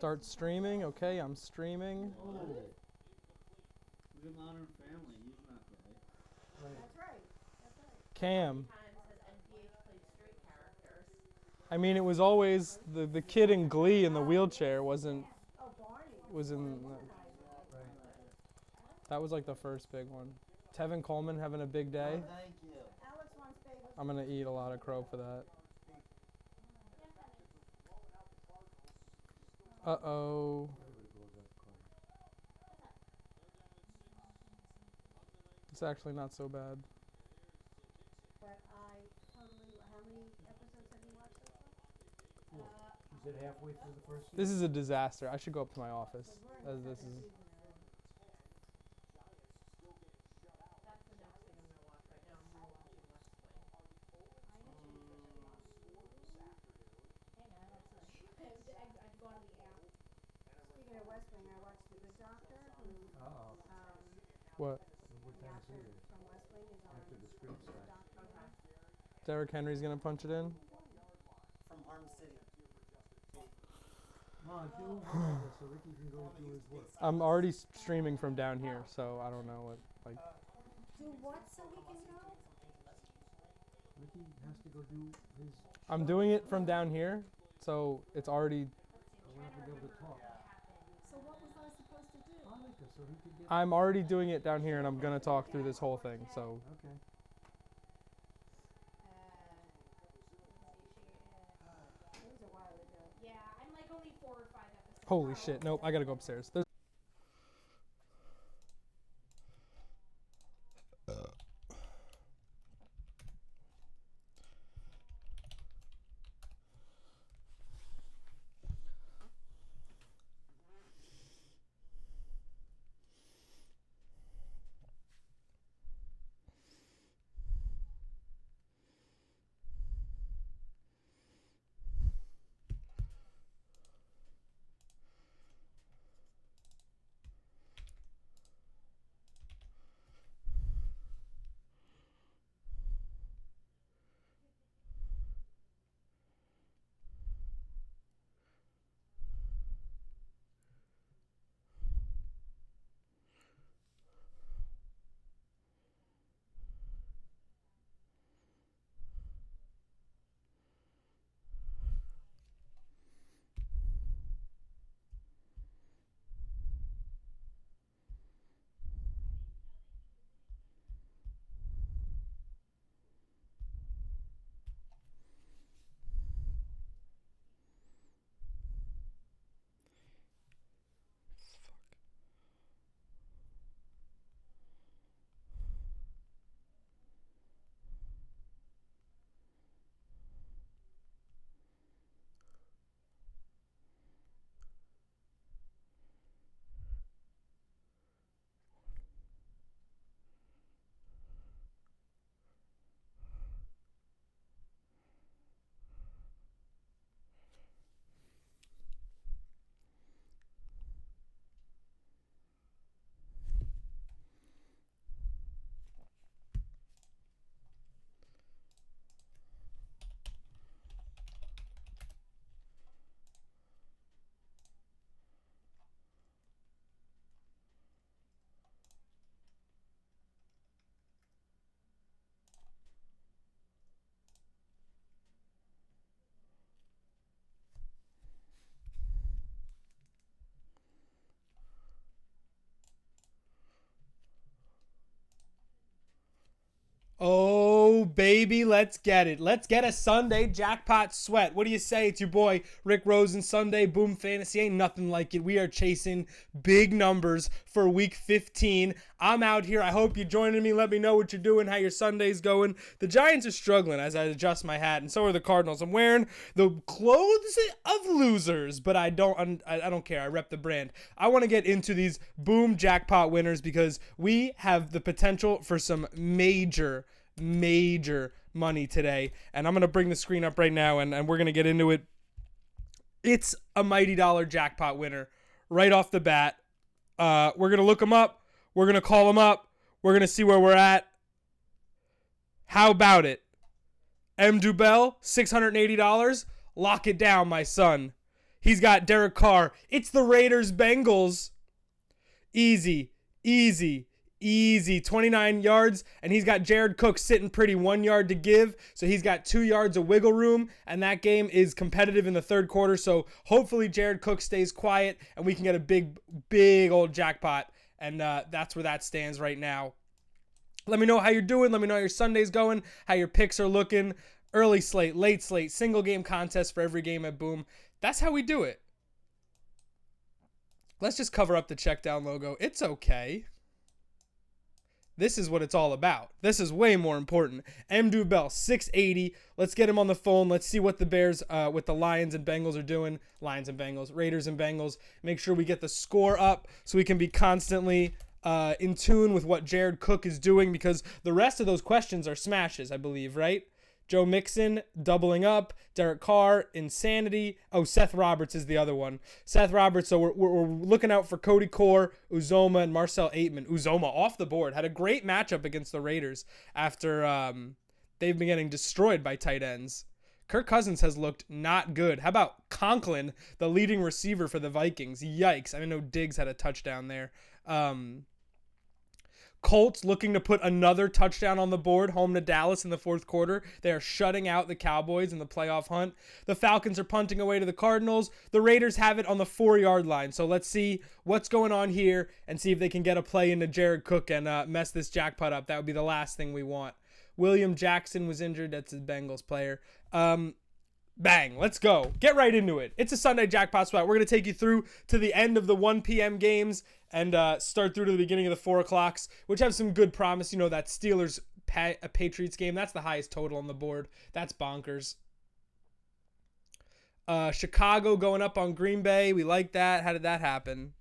Start streaming. Okay, I'm streaming. Oh. Look at Modern Family. He's not gay. That's right. That's right. Cam. Times has NPH played straight characters. I mean, it was always the kid in Glee in the wheelchair wasn't Oh, Barney. was in. That was like the first big one. Tevin Coleman having a big day. Oh, thank you. Alex wants bagels. I'm gonna eat a lot of crow for that. Uh-oh. It's actually not so bad. But how many episodes have you watched so far? You said halfway through the first season? This is a disaster. I should go up to my office. As this is. That's the next thing I'm gonna watch right now. I'm rewatching West Wing. Hey man, that's nice. I've gone to the app. Speaking of West Wing, I watched The Good Doctor, who What? What time is it? from West Wing is on After the screen The starts. Doctor. Derrick Henry's gonna punch it in. From Harm City. Come on, do one so Ricky can go do his work. I'm already streaming from down here, so I don't know what. Like, Do what so he can go? Ricky has to go do his. I'm doing it from down here, so it's already. We're not gonna be able to talk. So what was I supposed to do? Monica, so he can get. I'm already doing it down here, and I'm gonna talk through this whole thing. So Okay. It was a while ago. Yeah, I'm like only 4 or 5 episodes. holy shit! Nope, I gotta go upstairs. There's Oh, baby, let's get it. Let's get a Sunday jackpot sweat. What do you say? It's your boy, Rick Rosen, Sunday Boom Fantasy. Ain't nothing like it. We are chasing big numbers for week 15. I'm out here. I hope you're joining me. Let me know what you're doing, how your Sunday's going. The Giants are struggling as I adjust my hat, and so are the Cardinals. I'm wearing the clothes of losers, but I don't care. I rep the brand. I want to get into these Boom jackpot winners because we have the potential for some major money today, and I'm going to bring the screen up right now, and we're going to get into it. It's a Mighty Dollar jackpot winner right off the bat. We're going to look them up. We're going to call them up. We're going to see where we're at. How about it? M. Dubell, $680. Lock it down, my son. He's got Derek Carr. It's the Raiders Bengals. Easy, easy, easy. 29 yards, and he's got Jared Cook sitting pretty, 1 yard to give. So he's got 2 yards of wiggle room, and that game is competitive in the third quarter. So hopefully Jared Cook stays quiet, and we can get a big, big old jackpot. And that's where that stands right now. Let me know how you're doing. Let me know how your Sunday's going, how your picks are looking. Early slate, late slate, single game contest for every game at Boom. That's how we do it. Let's just cover up the check down logo. It's okay. This is what it's all about. This is way more important. M. Dubell, 680. Let's get him on the phone. Let's see what the Bears with the Lions and Bengals are doing. Lions and Bengals, Raiders and Bengals. Make sure we get the score up so we can be constantly in tune with what Jared Cook is doing, because the rest of those questions are smashes, I believe, right? Joe Mixon doubling up, Derek Carr, insanity. Oh, Seth Roberts is the other one. Seth Roberts, so we're looking out for Cody Core, Uzoma, and Marcel Aitman. Uzoma off the board. Had a great matchup against the Raiders after they've been getting destroyed by tight ends. Kirk Cousins has looked not good. How about Conklin, the leading receiver for the Vikings? Yikes. I know Diggs had a touchdown there. Colts looking to put another touchdown on the board, home to Dallas in the fourth quarter. They are shutting out the Cowboys in the playoff hunt. The Falcons are punting away to the Cardinals. The Raiders have it on the 4-yard line. So let's see what's going on here and see if they can get a play into Jared Cook and mess this jackpot up. That would be the last thing we want. William Jackson was injured. That's his Bengals player. Bang, let's go. Get right into it. It's a Sunday jackpot spot. We're going to take you through to the end of the 1 p.m. games and start through to the beginning of the 4 o'clocks, which have some good promise. You know, that Steelers Patriots game, that's the highest total on the board. That's bonkers. Chicago going up on Green Bay. We like that. How did that happen?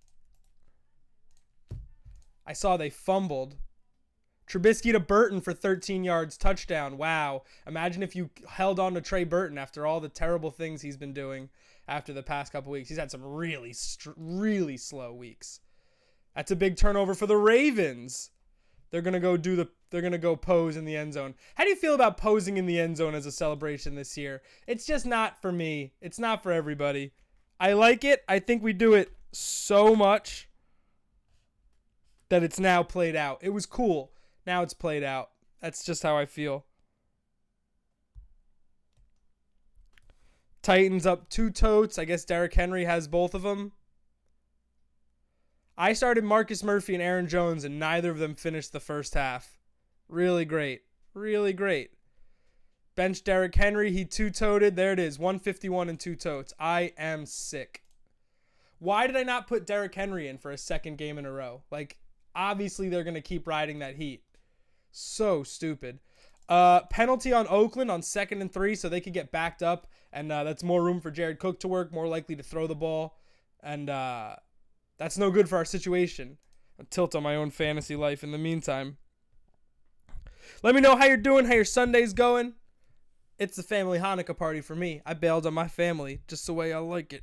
I saw they fumbled. Trubisky to Burton for 13 yards, touchdown. Wow. Imagine if you held on to Trey Burton after all the terrible things he's been doing after the past couple weeks. He's had some really slow weeks. That's a big turnover for the Ravens. They're going to go pose in the end zone. How do you feel about posing in the end zone as a celebration this year? It's just not for me. It's not for everybody. I like it. I think we do it so much that it's now played out. It was cool. Now it's played out. That's just how I feel. Titans up 2 totes. I guess Derrick Henry has both of them. I started Marcus Murphy and Aaron Jones, and neither of them finished the first half. Really great. Really great. Bench Derrick Henry. He 2-toted. There it is. 151 and 2 totes. I am sick. Why did I not put Derrick Henry in for a second game in a row? Like, obviously they're going to keep riding that heat. So stupid. Penalty on Oakland on 2nd and 3, so they could get backed up, and that's more room for Jared Cook to work, more likely to throw the ball, and that's no good for our situation. I'll tilt on my own fantasy life in the meantime. Let me know how you're doing, how your Sunday's going. It's the family Hanukkah party for me. I bailed on my family just the way I like it.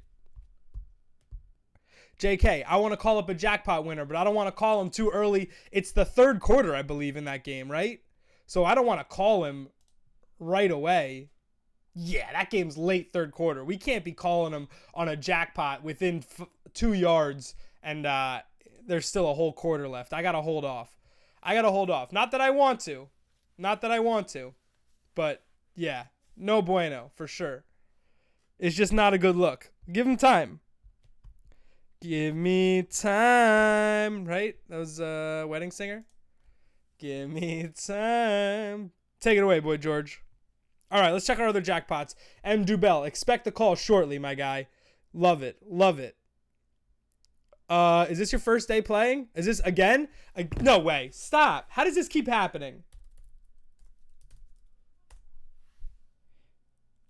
JK, I want to call up a jackpot winner, but I don't want to call him too early. It's the third quarter, I believe, in that game, right? So I don't want to call him right away. Yeah, that game's late third quarter. We can't be calling him on a jackpot within 2 yards, and there's still a whole quarter left. I got to hold off. Not that I want to. But, yeah, no bueno, for sure. It's just not a good look. Give him time. Give me time, right? That was a wedding singer. Give me time. Take it away, Boy George. All right, let's check our other jackpots. M. Dubell, expect the call shortly, my guy. Love it. Is this your first day playing? Is this again? No way. Stop. How does this keep happening?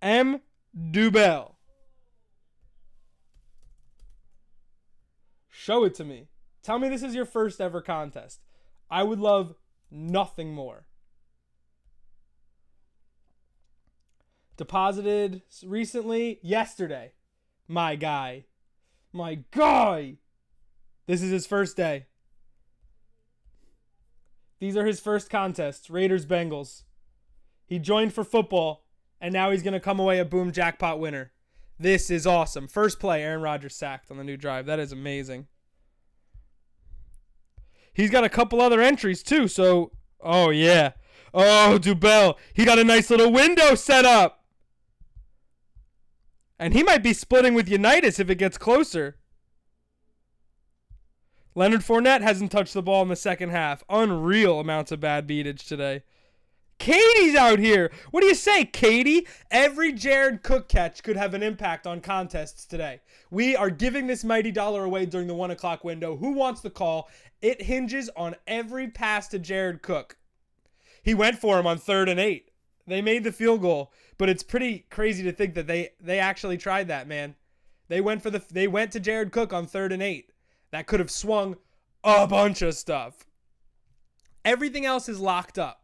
M. Dubell. Show it to me. Tell me this is your first ever contest. I would love nothing more. Deposited recently, yesterday. My guy. This is his first day. These are his first contests. Raiders, Bengals. He joined for football, and now he's going to come away a boom jackpot winner. This is awesome. First play, Aaron Rodgers sacked on the new drive. That is amazing. He's got a couple other entries too, so oh yeah. Oh, Dubell. He got a nice little window set up. And he might be splitting with Unitas if it gets closer. Leonard Fournette hasn't touched the ball in the second half. Unreal amounts of bad beatage today. Katie's out here. What do you say, Katie? Every Jared Cook catch could have an impact on contests today. We are giving this mighty dollar away during the 1 o'clock window. Who wants the call? It hinges on every pass to Jared Cook. He went for him on 3rd and 8. They made the field goal, but it's pretty crazy to think that they actually tried that, man. They went to Jared Cook on 3rd and 8. That could have swung a bunch of stuff. Everything else is locked up,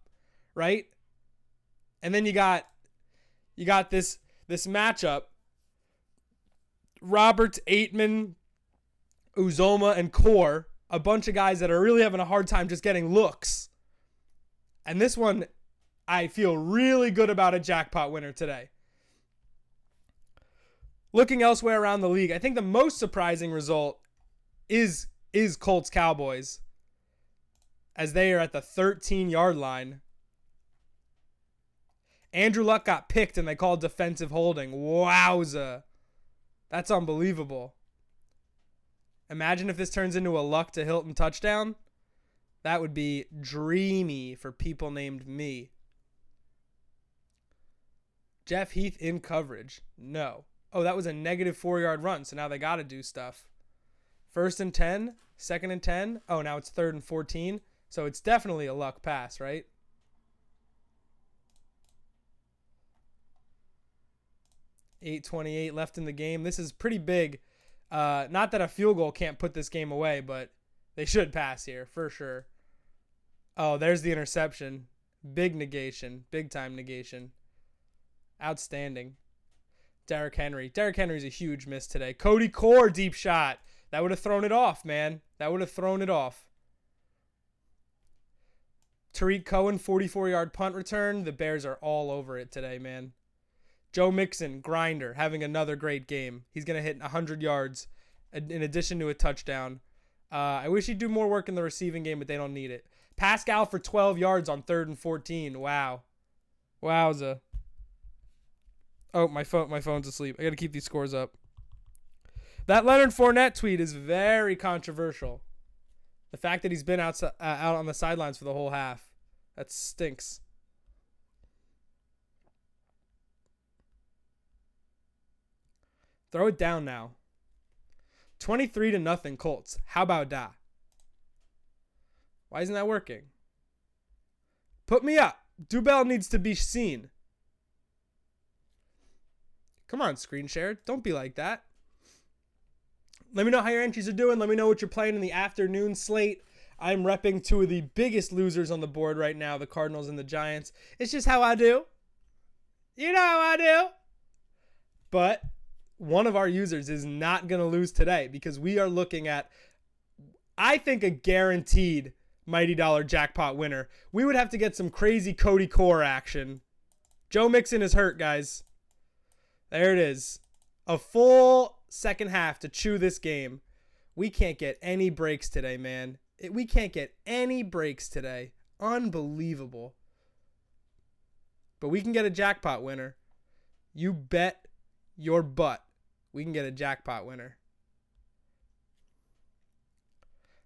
right? And then you got this matchup. Roberts, Aitman, Uzoma, and Core, a bunch of guys that are really having a hard time just getting looks. And this one, I feel really good about a jackpot winner today. Looking elsewhere around the league, I think the most surprising result is Colts Cowboys, as they are at the 13-yard line. Andrew Luck got picked and they called defensive holding. Wowza. That's unbelievable. Imagine if this turns into a Luck to Hilton touchdown. That would be dreamy for people named me. Jeff Heath in coverage. No. Oh, that was a negative 4-yard run, so now they got to do stuff. 1st and 10, 2nd and 10. Oh, now it's 3rd and 14. So it's definitely a Luck pass, right? .828 left in the game. This is pretty big. Not that a field goal can't put this game away, but they should pass here for sure. Oh, there's the interception. Big negation. Big time negation. Outstanding. Derrick Henry. Derrick Henry's a huge miss today. Cody Core, deep shot. That would have thrown it off, man. That would have thrown it off. Tariq Cohen, 44-yard punt return. The Bears are all over it today, man. Joe Mixon, grinder, having another great game. He's going to hit 100 yards in addition to a touchdown. I wish he'd do more work in the receiving game, but they don't need it. Pascal for 12 yards on 3rd and 14. Wow. Wowza. Oh, my phone's asleep. I got to keep these scores up. That Leonard Fournette tweet is very controversial. The fact that he's been out on the sidelines for the whole half. That stinks. Throw it down now. 23-0 Colts. How about that? Why isn't that working? Put me up. Dubell needs to be seen. Come on, screen share. Don't be like that. Let me know how your entries are doing. Let me know what you're playing in the afternoon slate. I'm repping two of the biggest losers on the board right now, the Cardinals and the Giants. It's just how I do. You know how I do. But one of our users is not going to lose today because we are looking at, I think, a guaranteed Mighty Dollar jackpot winner. We would have to get some crazy Cody Core action. Joe Mixon is hurt, guys. There it is. A full second half to chew this game. We can't get any breaks today, man. We can't get any breaks today. Unbelievable. But we can get a jackpot winner. You bet your butt we can get a jackpot winner.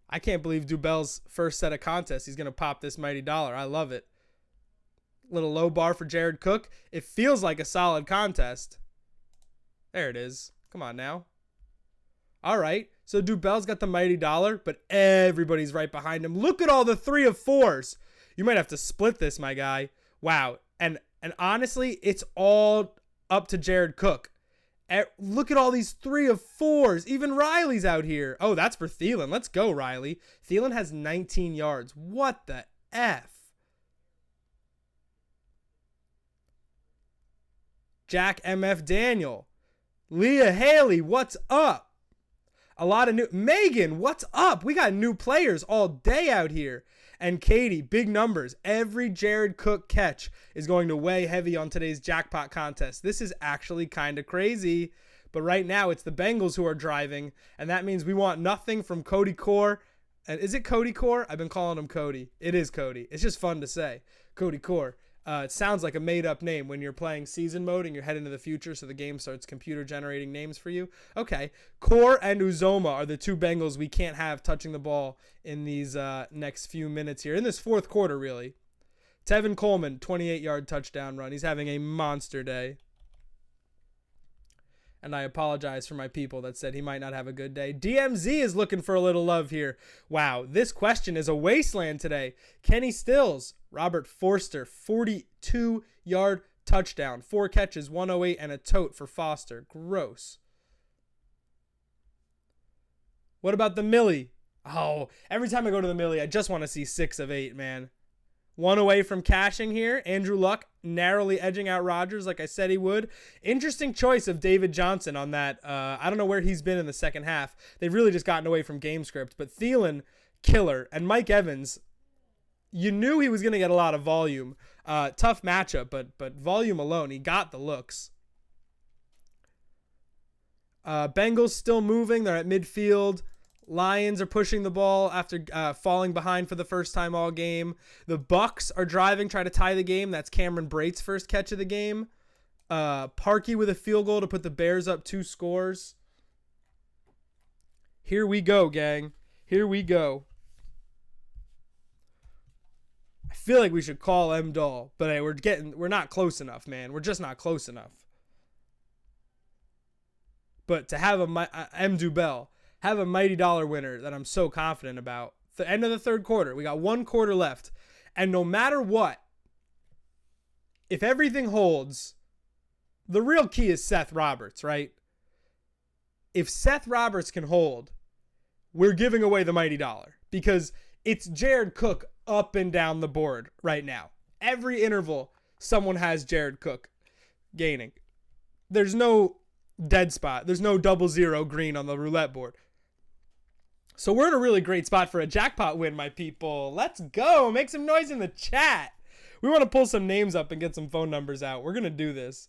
I can't believe Dubell's first set of contests. He's going to pop this Mighty Dollar. I love it. Little low bar for Jared Cook. It feels like a solid contest. There it is. Come on now. All right. So Dubell's got the Mighty Dollar, but everybody's right behind him. Look at all the 3 of 4s. You might have to split this, my guy. Wow. And honestly, it's all up to Jared Cook. Look at all these 3 of 4s. Even Riley's out here. Oh, that's for Thielen. Let's go, Riley. Thielen has 19 yards. What the F? Jack MF Daniel. Leah Haley, what's up? A lot of new... Megan, what's up? We got new players all day out here. And Katie, big numbers. Every Jared Cook catch is going to weigh heavy on today's jackpot contest. This is actually kind of crazy. But right now, it's the Bengals who are driving, and that means we want nothing from Cody Core. And is it Cody Core? I've been calling him Cody. It is Cody. It's just fun to say. Cody Core. It sounds like a made-up name when you're playing season mode and you're heading into the future, so the game starts computer-generating names for you. Okay. Core and Uzoma are the two Bengals we can't have touching the ball in these next few minutes here. In this fourth quarter, really. Tevin Coleman, 28-yard touchdown run. He's having a monster day. And I apologize for my people that said he might not have a good day. DMZ is looking for a little love here. Wow, this question is a wasteland today. Kenny Stills, Robert Forster, 42-yard touchdown. 4 catches, 108, and a tote for Foster. Gross. What about the Millie? Oh, every time I go to the Millie, I just want to see 6 of 8, man. 1 away from cashing here. Andrew Luck narrowly edging out Rodgers like I said he would. Interesting choice of David Johnson on that. I don't know where he's been in the second half. They've really just gotten away from game script. But Thielen, killer. And Mike Evans, you knew he was going to get a lot of volume. Tough matchup, but volume alone, he got the looks. Bengals still moving. They're at midfield. Lions are pushing the ball after falling behind for the first time all game. The Bucks are driving, trying to tie the game. That's Cameron Brate's first catch of the game. Parkey with a field goal to put the Bears up 2 scores. Here we go, gang. Here we go. I feel like we should call M. Dahl, but hey, we're not close enough, man. We're just not close enough. But to have M. Dubell, have a mighty dollar winner that I'm so confident about. The end of the third quarter. We got 1 quarter left. And no matter what, if everything holds, the real key is Seth Roberts, right? If Seth Roberts can hold, we're giving away the mighty dollar. Because it's Jared Cook up and down the board right now. Every interval, someone has Jared Cook gaining. There's no dead spot. There's no 0-0 green on the roulette board. So we're in a really great spot for a jackpot win, my people. Let's go. Make some noise in the chat. We want to pull some names up and get some phone numbers out. We're going to do this.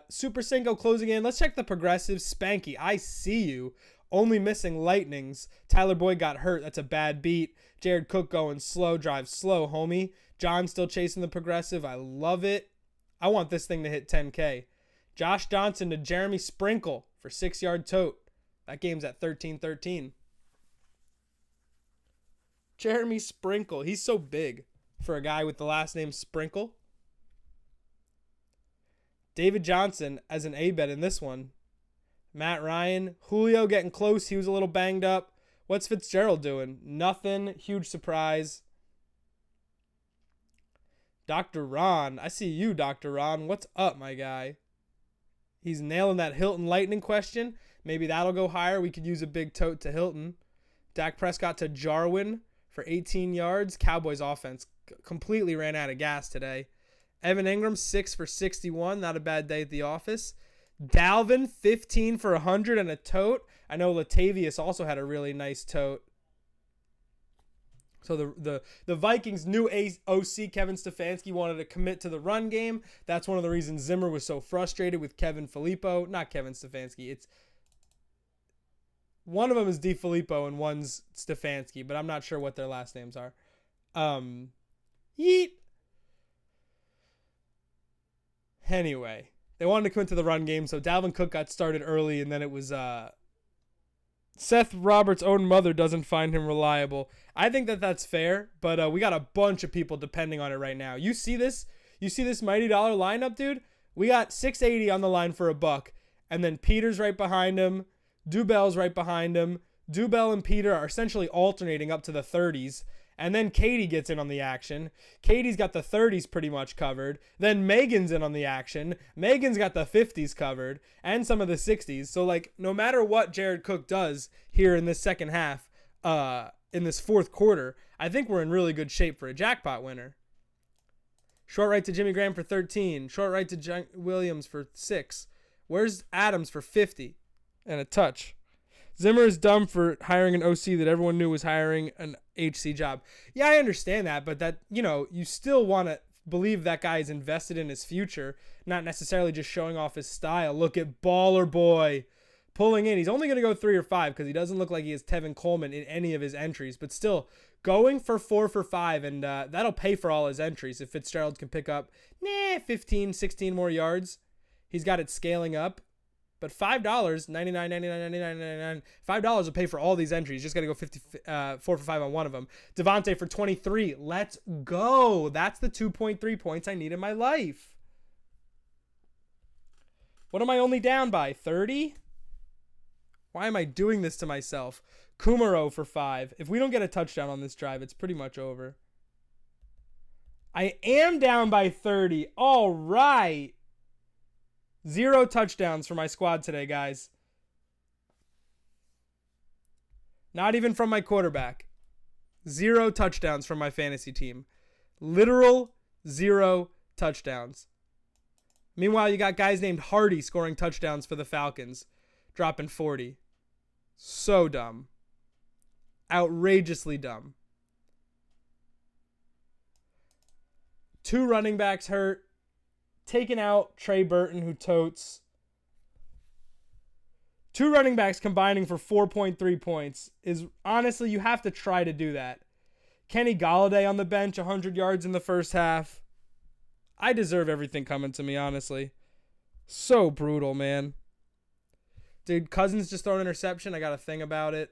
Super Cinco closing in. Let's check the progressive. Spanky, I see you. Only missing lightnings. Tyler Boyd got hurt. That's a bad beat. Jared Cook going slow. Drive slow, homie. John still chasing the progressive. I love it. I want this thing to hit 10K. Josh Johnson to Jeremy Sprinkle for 6-yard tote. That game's at 13-13. Jeremy Sprinkle. He's so big for a guy with the last name Sprinkle. David Johnson as an A-bet in this one. Matt Ryan. Julio getting close. He was a little banged up. What's Fitzgerald doing? Nothing. Huge surprise. Dr. Ron. I see you, Dr. Ron. What's up, my guy? He's nailing that Hilton Lightning question. Maybe that'll go higher. We could use a big tote to Hilton. Dak Prescott to Jarwin for 18 yards. Cowboys offense completely ran out of gas today. Evan Ingram, 6 for 61. Not a bad day at the office. Dalvin, 15 for 100 and a tote. I know Latavius also had a really nice tote. So the Vikings' new OC, Kevin Stefanski, wanted to commit to the run game. That's one of the reasons Zimmer was so frustrated with Kevin Filippo. Not Kevin Stefanski. It's one of them is DiFilippo and one's Stefanski, but I'm not sure what their last names are. Yeet. Anyway, they wanted to commit to the run game, so Dalvin Cook got started early, and then it was Seth Roberts' own mother doesn't find him reliable. I think that's fair, but we got a bunch of people depending on it right now. You see this? You see this mighty dollar lineup, dude? We got 680 on the line for $1, and then Peter's right behind him. Dubell's right behind him. Dubell and Peter are essentially alternating up to the 30s. And then Katie gets in on the action. Katie's got the 30s pretty much covered. Then Megan's in on the action. Megan's got the 50s covered and some of the 60s. So, like, no matter what Jared Cook does here in this second half, in this fourth quarter, I think we're in really good shape for a jackpot winner. Short right to Jimmy Graham for 13. Short right to John Williams for 6. Where's Adams for 50? And a touch. Zimmer is dumb for hiring an OC that everyone knew was hiring an HC job. Yeah, I understand that, but that, you know, you still want to believe that guy is invested in his future, not necessarily just showing off his style. Look at Baller Boy pulling in. He's only going to go 3 or 5 because he doesn't look like he has Tevin Coleman in any of his entries, but still going for 4 for 5, and that'll pay for all his entries if Fitzgerald can pick up 15, 16 more yards. He's got it scaling up. But $5, $99, $5 will pay for all these entries. Just got to go 4 for 5 on one of them. Devontae for 23. Let's go. That's the 2.3 points I need in my life. What am I only down by? 30? Why am I doing this to myself? Kumaro for 5. If we don't get a touchdown on this drive, it's pretty much over. I am down by 30. All right. 0 touchdowns for my squad today, guys. Not even from my quarterback. 0 touchdowns from my fantasy team. Literal 0 touchdowns. Meanwhile, you got guys named Hardy scoring touchdowns for the Falcons, dropping 40. So dumb. Outrageously dumb. 2 running backs hurt. Taking out Trey Burton, who totes. 2 running backs combining for 4.3 points is honestly, you have to try to do that. Kenny Golladay on the bench, 100 yards in the first half. I deserve everything coming to me, honestly. So brutal, man. Dude, Cousins just throw an interception. I got a thing about it.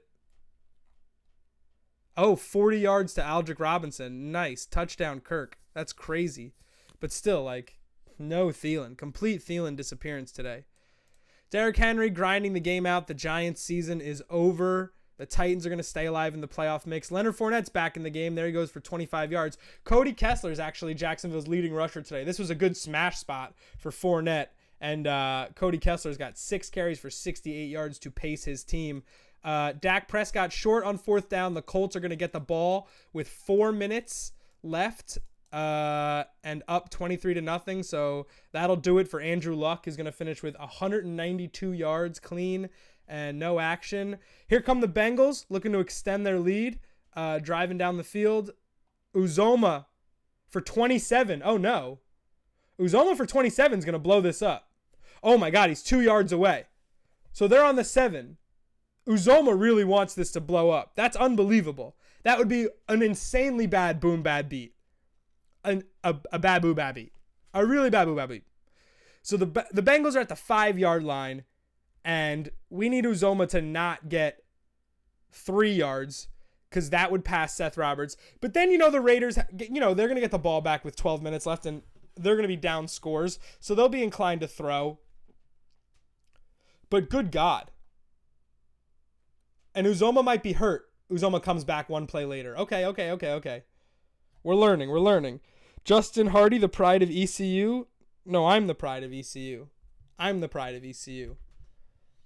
Oh, 40 yards to Aldrick Robinson. Nice. Touchdown, Kirk. That's crazy. But still, like, no Thielen. Complete Thielen disappearance today. Derrick Henry grinding the game out. The Giants' season is over. The Titans are going to stay alive in the playoff mix. Leonard Fournette's back in the game. There he goes for 25 yards. Cody Kessler is actually Jacksonville's leading rusher today. This was a good smash spot for Fournette. And Cody Kessler's got 6 carries for 68 yards to pace his team. Dak Prescott short on 4th down. The Colts are going to get the ball with 4 minutes left. And up 23-0. So that'll do it for Andrew Luck. He's going to finish with 192 yards clean and no action. Here come the Bengals looking to extend their lead. Driving down the field. Uzoma for 27. Oh no. Uzoma for 27 is going to blow this up. Oh my God, he's 2 yards away. So they're on the 7. Uzoma really wants this to blow up. That's unbelievable. That would be an insanely bad boom bad beat. A babu babby. A really babu babby. So the Bengals are at the 5-yard line, and we need Uzoma to not get 3 yards because that would pass Seth Roberts. But then, the Raiders, they're going to get the ball back with 12 minutes left, and they're going to be down scores, so they'll be inclined to throw. But good God. And Uzoma might be hurt. Uzoma comes back 1 play later. Okay. We're learning. Justin Hardy, the pride of ECU. No, I'm the pride of ECU.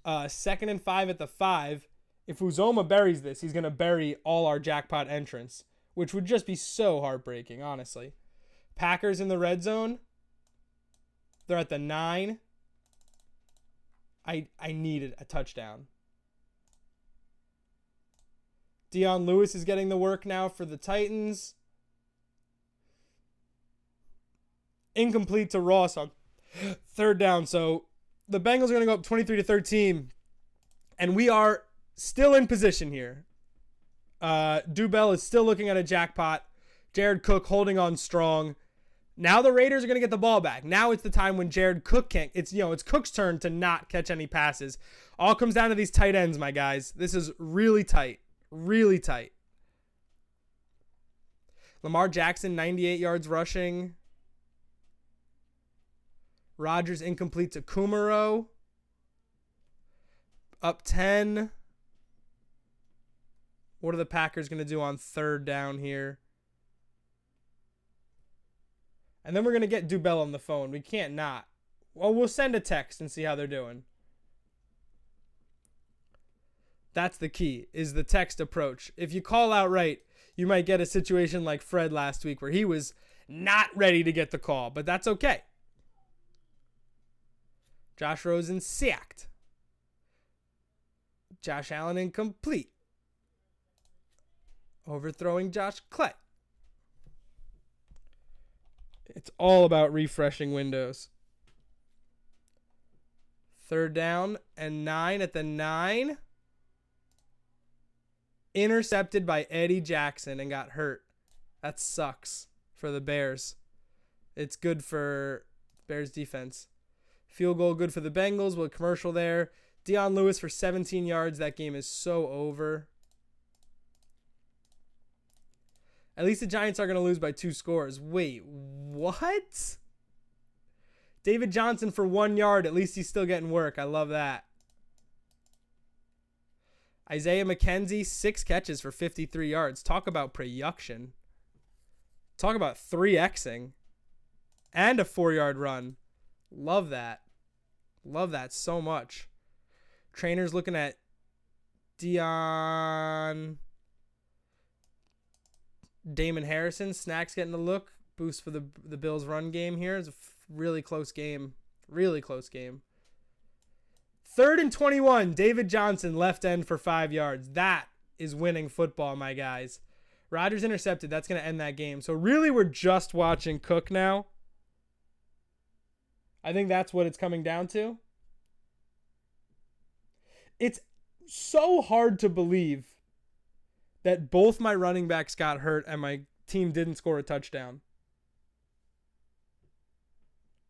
2nd and 5 at the 5. If Uzoma buries this, he's going to bury all our jackpot entrants, which would just be so heartbreaking, honestly. Packers in the red zone. They're at the 9. I needed a touchdown. Dion Lewis is getting the work now for the Titans. Incomplete to Ross on 3rd down. So the Bengals are going to go up 23-13. And we are still in position here. Dubell is still looking at a jackpot. Jared Cook holding on strong. Now the Raiders are going to get the ball back. Now it's the time when Jared Cook can't. It's Cook's turn to not catch any passes. All comes down to these tight ends, my guys. This is really tight. Really tight. Lamar Jackson, 98 yards rushing. Rodgers incomplete to Kumaro. Up 10. What are the Packers going to do on 3rd down here? And then we're going to get Dubell on the phone. We can't not. Well, we'll send a text and see how they're doing. That's the key, is the text approach. If you call out right, you might get a situation like Fred last week where he was not ready to get the call, but that's okay. Josh Rosen sacked. Josh Allen incomplete. Overthrowing Josh Klett. It's all about refreshing Windows. 3rd down and 9 at the 9. Intercepted by Eddie Jackson and got hurt. That sucks for the Bears. It's good for Bears defense. Field goal good for the Bengals with a commercial there. Deion Lewis for 17 yards. That game is so over. At least the Giants are going to lose by 2 scores. Wait, what? David Johnson for 1 yard. At least he's still getting work. I love that. Isaiah McKenzie, 6 catches for 53 yards. Talk about production. Talk about 3Xing. And a 4-yard run. Love that. Love that so much. Trainer's looking at Damon Harrison. Snacks getting a look. Boost for the Bills' run game here. It's a really close game. Really close game. 3rd and 21. David Johnson, left end for 5 yards. That is winning football, my guys. Rodgers intercepted. That's going to end that game. So really we're just watching Cook now. I think that's what it's coming down to. It's so hard to believe that both my running backs got hurt and my team didn't score a touchdown.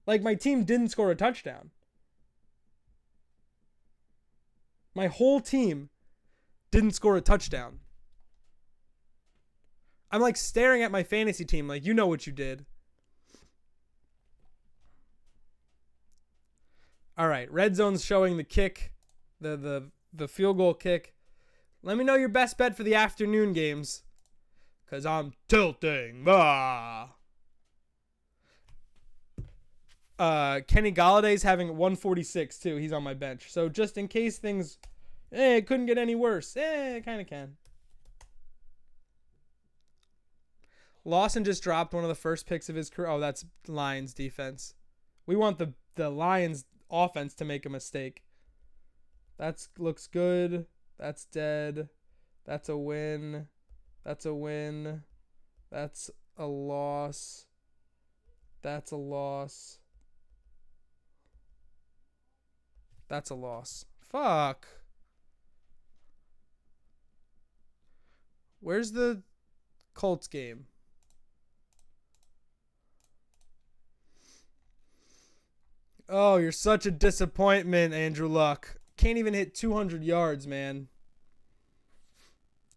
Like, my team didn't score a touchdown. My whole team didn't score a touchdown. I'm like staring at my fantasy team like, you know what you did. All right, red zone's showing the kick, the field goal kick. Let me know your best bet for the afternoon games, because I'm tilting. Kenny Galladay's having 146 too. He's on my bench. So just in case things, it couldn't get any worse. It kind of can. Lawson just dropped one of the first picks of his career. Oh, that's Lions defense. We want the Lions offense to make a mistake. That looks good. That's dead. That's a win. That's a win. That's a loss. That's a loss. That's a loss. Fuck. Where's the Colts game? Oh, you're such a disappointment, Andrew Luck. Can't even hit 200 yards, man.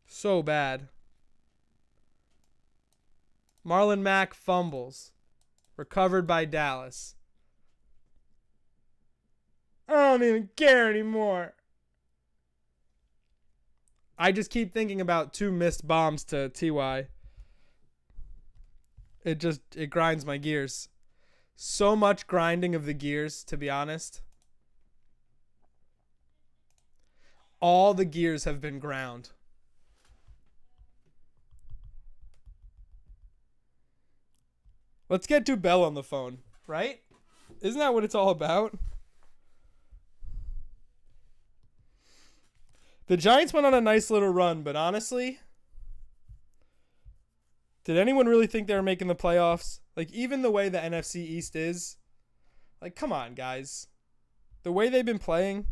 So bad. Marlon Mack fumbles. Recovered by Dallas. I don't even care anymore. I just keep thinking about 2 missed bombs to TY. It grinds my gears. So much grinding of the gears, to be honest. All the gears have been ground. Let's get Dubell on the phone, right? Isn't that what it's all about? The Giants went on a nice little run, but honestly, did anyone really think they were making the playoffs? Like, even the way the NFC East is, like, come on, guys. The way they've been playing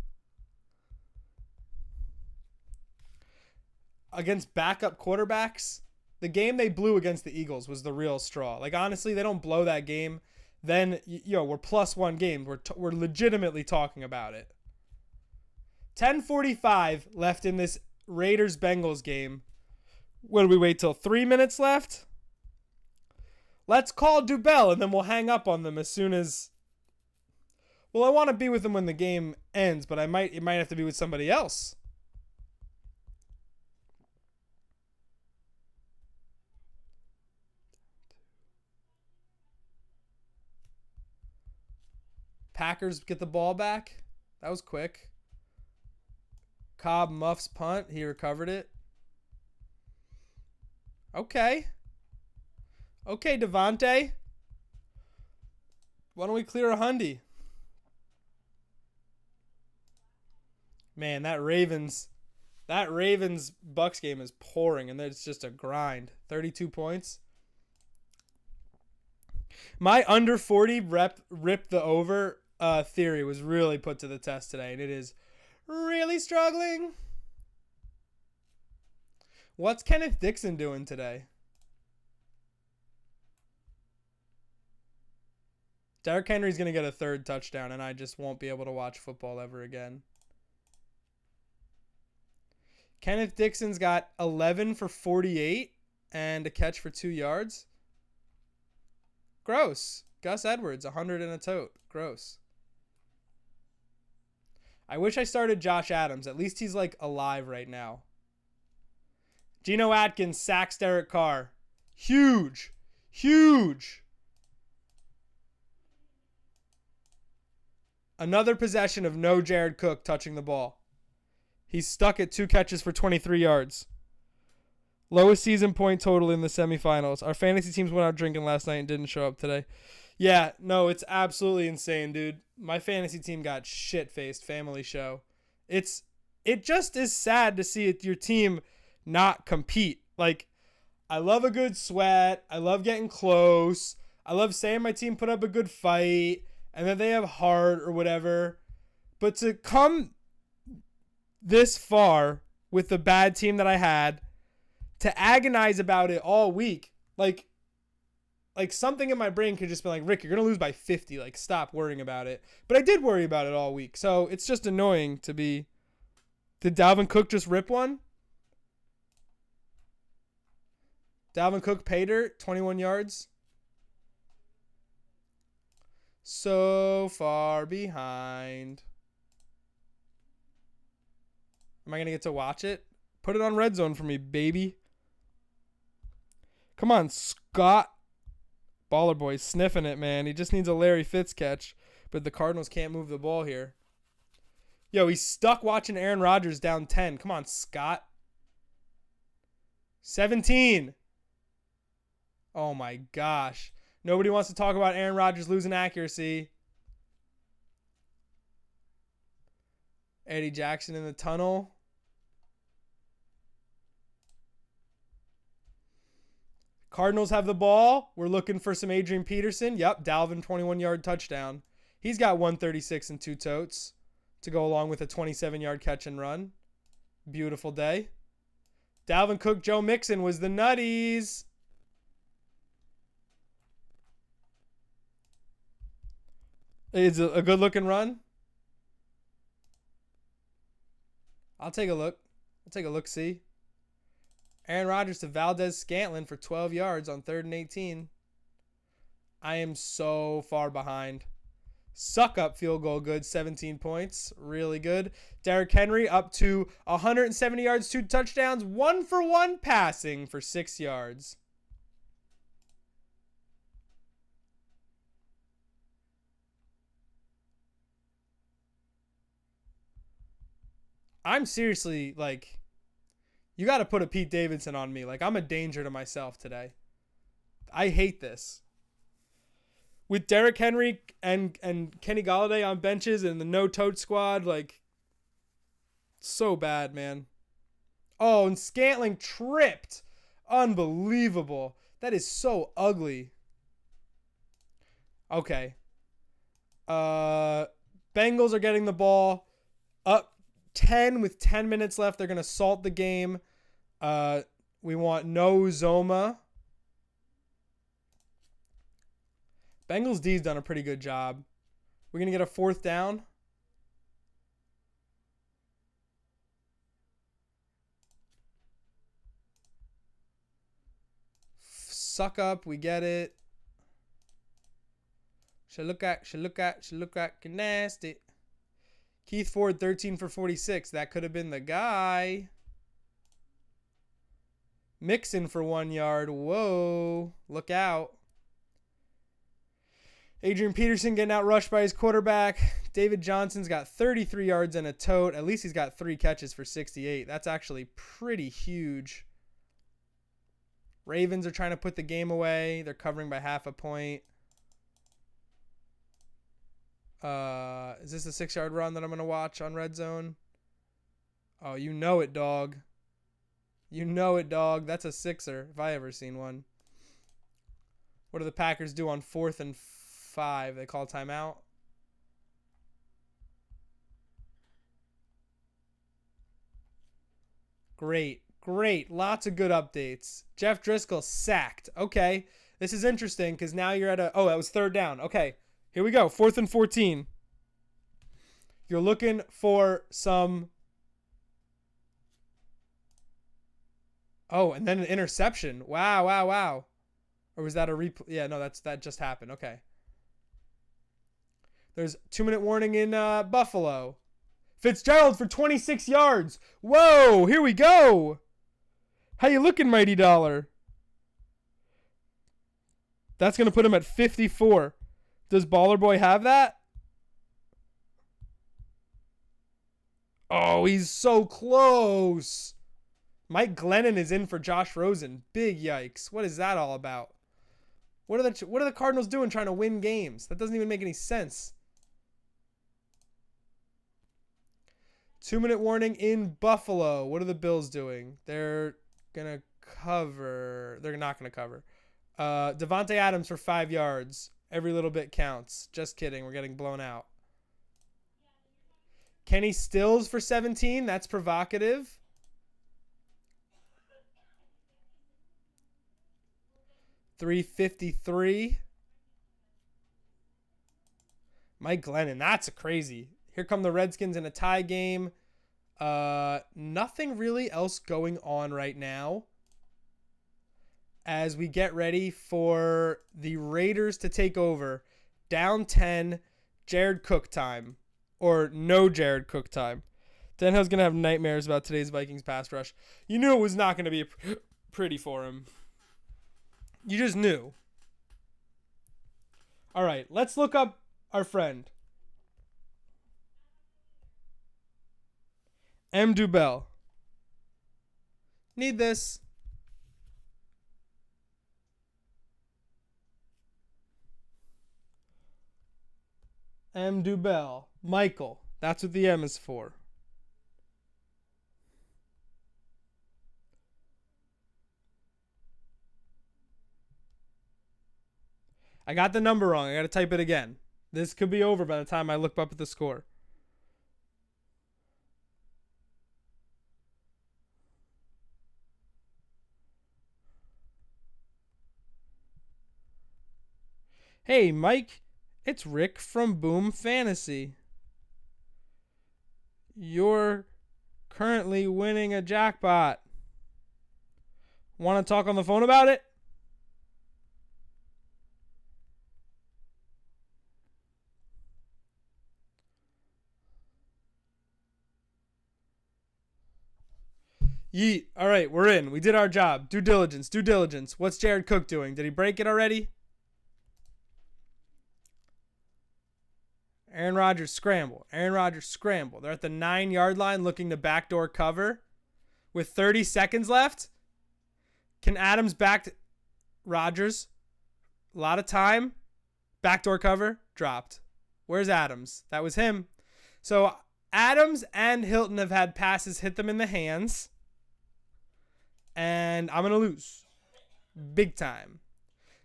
against backup quarterbacks, the game they blew against the Eagles was the real straw. Like, honestly, they don't blow that game, then, we're +1 games. We're legitimately talking about it. 10:45 left in this Raiders-Bengals game. What, do we wait till 3 minutes left? Let's call Dubell, and then we'll hang up on them as soon as... Well, I want to be with them when the game ends, but it might have to be with somebody else. Packers get the ball back. That was quick. Cobb muffs punt. He recovered it. Okay. Okay, Devontae. Why don't we clear a hundy? Man, that Ravens Bucks game is pouring, and it's just a grind. 32 points. My under 40 rip the over theory was really put to the test today, and it is really struggling. What's Kenneth Dixon doing today? Derrick Henry's going to get a third touchdown, and I just won't be able to watch football ever again. Kenneth Dixon's got 11 for 48 and a catch for 2 yards. Gross. Gus Edwards, 100 and a tote. Gross. I wish I started Josh Adams. At least he's like alive right now. Geno Atkins sacks Derek Carr. Huge. Huge. Another possession of no Jared Cook touching the ball. He's stuck at 2 catches for 23 yards. Lowest season point total in the semifinals. Our fantasy teams went out drinking last night and didn't show up today. Yeah, no, it's absolutely insane, dude. My fantasy team got shit-faced. Family show. It just is sad to see your team not compete. Like, I love a good sweat. I love getting close. I love saying my team put up a good fight and that they have heart or whatever. But to come this far with the bad team that I had, to agonize about it all week, like something in my brain could just be like, Rick, you're going to lose by 50. Like, stop worrying about it. But I did worry about it all week. So it's just annoying to be. Did Dalvin Cook just rip one? Dalvin Cook paid her 21 yards. So far behind. Am I going to get to watch it? Put it on Red Zone for me, baby. Come on, Scott. Baller boy sniffing it, man. He just needs a Larry Fitz catch. But the Cardinals can't move the ball here. Yo, he's stuck watching Aaron Rodgers down 10. Come on, Scott. 17. Oh, my gosh. Nobody wants to talk about Aaron Rodgers losing accuracy. Eddie Jackson in the tunnel. Cardinals have the ball. We're looking for some Adrian Peterson. Yep, Dalvin, 21-yard touchdown. He's got 136 and 2 totes to go along with a 27-yard catch and run. Beautiful day. Dalvin Cook, Joe Mixon was the nutties. It's a good-looking run. I'll take a look. I'll take a look-see. Aaron Rodgers to Valdez-Scantling for 12 yards on 3rd and 18. I am so far behind. Suck up field goal good, 17 points. Really good. Derrick Henry up to 170 yards, 2 touchdowns, 1-for-1 passing for 6 yards. I'm seriously, like, you got to put a Pete Davidson on me. Like, I'm a danger to myself today. I hate this. With Derrick Henry and Kenny Golladay on benches and the no-tote squad, like, so bad, man. Oh, and Scantling tripped. Unbelievable. That is so ugly. Okay. Bengals are getting the ball up 10 with 10 minutes left. They're going to salt the game. We want no Zoma. Bengals D's done a pretty good job. We're going to get a 4th down. Suck up. We get it. Should look at nasty. Keith Ford, 13 for 46. That could have been the guy. Mixon for 1 yard. Whoa. Look out. Adrian Peterson getting out rushed by his quarterback. David Johnson's got 33 yards and a tote. At least he's got 3 catches for 68. That's actually pretty huge. Ravens are trying to put the game away. They're covering by half a point. Is this a 6-yard run that I'm going to watch on Red Zone? Oh, you know it, dog. You know it, dog. That's a 6er if I ever seen one. What do the Packers do on 4th and 5? They call timeout. Great. Great. Lots of good updates. Jeff Driscoll sacked. Okay. This is interesting because now you're at a... Oh, that was 3rd down. Okay. Here we go. 4th and 14. You're looking for some... Oh, and then an interception. Wow, wow, wow. Or was that a replay? Yeah, no, that just happened. Okay. There's 2-minute warning in Buffalo. Fitzgerald for 26 yards. Whoa, here we go. How you looking, Mighty Dollar? That's going to put him at 54. Does Baller Boy have that? Oh, he's so close. Mike Glennon is in for Josh Rosen. Big yikes. What is that all about? What are the Cardinals doing trying to win games? That doesn't even make any sense. 2-minute warning in Buffalo. What are the Bills doing? They're going to cover. They're not going to cover. Devontae Adams for 5 yards. Every little bit counts. Just kidding. We're getting blown out. Kenny Stills for 17. That's provocative. .353. Mike Glennon. That's a crazy. Here come the Redskins in a tie game. Nothing really else going on right now as we get ready for the Raiders to take over. Down 10, Jared Cook time. Or no Jared Cook time. Denho's going to have nightmares about today's Vikings pass rush. You knew it was not going to be pretty for him. You just knew. All right, let's look up our friend. M. Dubell. Need this. M. Dubell. Michael. That's what the M is for. I got the number wrong. I got to type it again. This could be over by the time I look up at the score. Hey, Mike. It's Rick from Boom Fantasy. You're currently winning a jackpot. Want to talk on the phone about it? Yeet. All right, we're in. We did our job. Due diligence. Due diligence. What's Jared Cook doing? Did he break it already? Aaron Rodgers scramble. Aaron Rodgers scramble. They're at the 9-yard line looking to backdoor cover with 30 seconds left. Can Adams back Rodgers? A lot of time. Backdoor cover. Dropped. Where's Adams? That was him. So Adams and Hilton have had passes hit them in the hands. And I'm going to lose. Big time.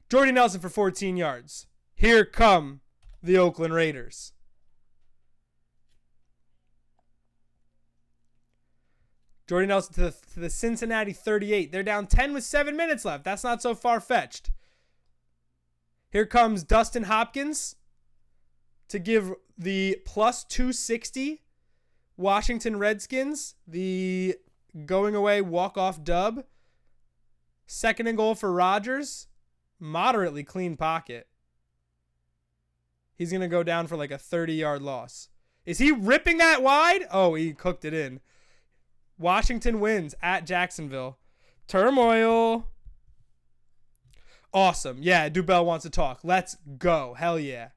Jordy Nelson for 14 yards. Here come the Oakland Raiders. Jordy Nelson to the Cincinnati 38. They're down 10 with 7 minutes left. That's not so far-fetched. Here comes Dustin Hopkins to give the plus 260 Washington Redskins the going away walk-off dub. 2nd and goal for Rodgers. Moderately clean pocket. He's going to go down for like a 30-yard loss. Is he ripping that wide? Oh, he cooked it in. Washington wins at Jacksonville. Turmoil. Awesome. Yeah, Dubell wants to talk. Let's go. Hell yeah.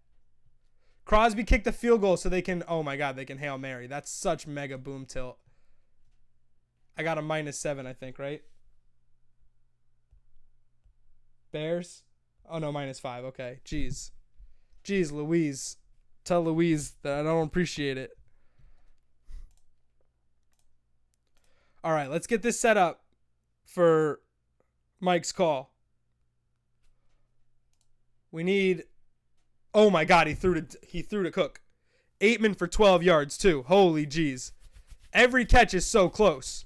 Crosby kicked the field goal so they can, oh my God, they can Hail Mary. That's such mega boom tilt. I got a -7, I think, right? Bears? Oh, no, -5. Okay. Jeez, Louise. Tell Louise that I don't appreciate it. All right, let's get this set up for Mike's call. We need. Oh my God, he threw to Cook. Aitman for 12 yards too. Holy jeez. Every catch is so close.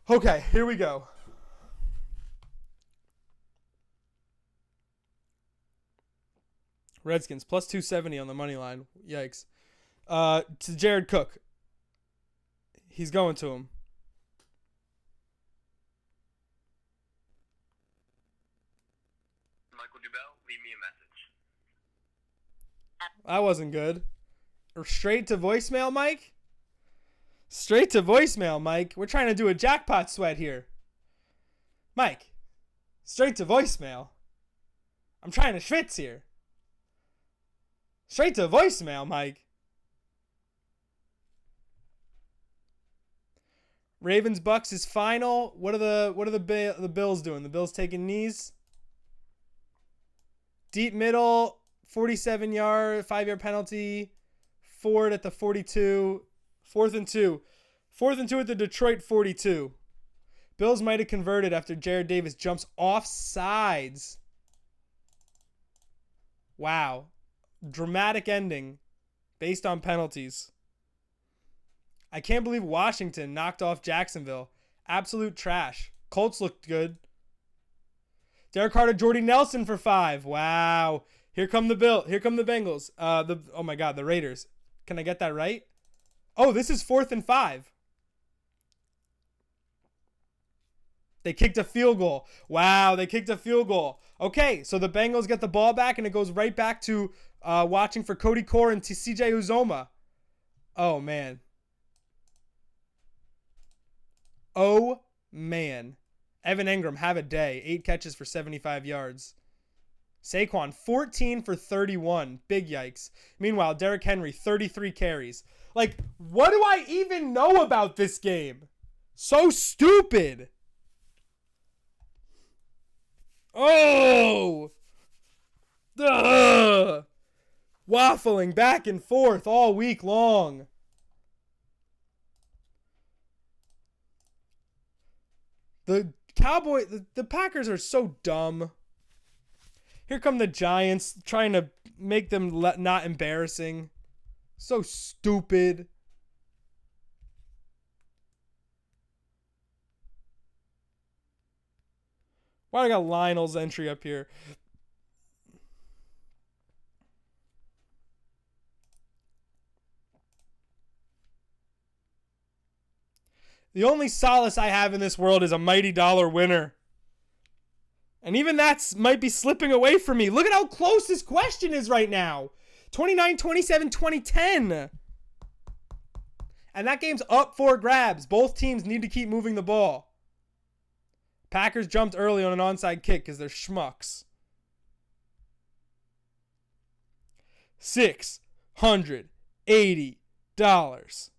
Okay, here we go. Redskins plus 270 on the money line. Yikes. To Jared Cook. He's going to him. Michael Dubell, leave me a message. That wasn't good. Straight to voicemail, Mike? Straight to voicemail, Mike. We're trying to do a jackpot sweat here. Mike, straight to voicemail. I'm trying to schwitz here. Straight to voicemail, Mike. Ravens Bucks is final. What are the Bills doing? The Bills taking knees. Deep middle, 47-yard, 5-yard penalty. Ford at the 42. 4th and 2. 4th and 2 at the Detroit 42. Bills might have converted after Jared Davis jumps off sides. Wow. Dramatic ending based on penalties. I can't believe Washington knocked off Jacksonville. Absolute trash. Colts looked good. Derek Carter, Jordy Nelson for 5. Wow. Here come the Bengals. Oh my God, the Raiders. Can I get that right? Oh, this is 4th and 5. They kicked a field goal. Wow, they kicked a field goal. Okay, so the Bengals get the ball back, and it goes right back to watching for Cody Core and CJ Uzoma. Oh, man. Oh, man. Evan Engram, have a day. 8 catches for 75 yards. Saquon, 14 for 31. Big yikes. Meanwhile, Derrick Henry, 33 carries. Like, what do I even know about this game? So stupid. Oh! Ugh. Waffling back and forth all week long. The Packers are so dumb. Here come the Giants trying to make them not embarrassing. So stupid. Why do I got Lionel's entry up here? The only solace I have in this world is a mighty dollar winner. And even that might be slipping away from me. Look at how close this question is right now. 29, 27, 2010. And that game's up for grabs. Both teams need to keep moving the ball. Packers jumped early on an onside kick because they're schmucks. $680.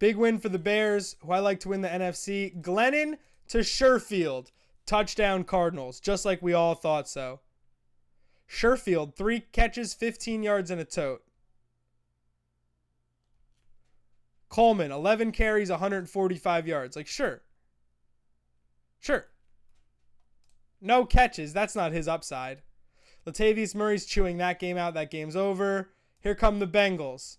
Big win for the Bears, who I like to win the NFC. Glennon to Sherfield. Touchdown Cardinals, just like we all thought so. Sherfield, 3 catches, 15 yards, and a tote. Coleman, 11 carries, 145 yards. Like, sure. Sure. No catches. That's not his upside. Latavius Murray's chewing that game out. That game's over. Here come the Bengals.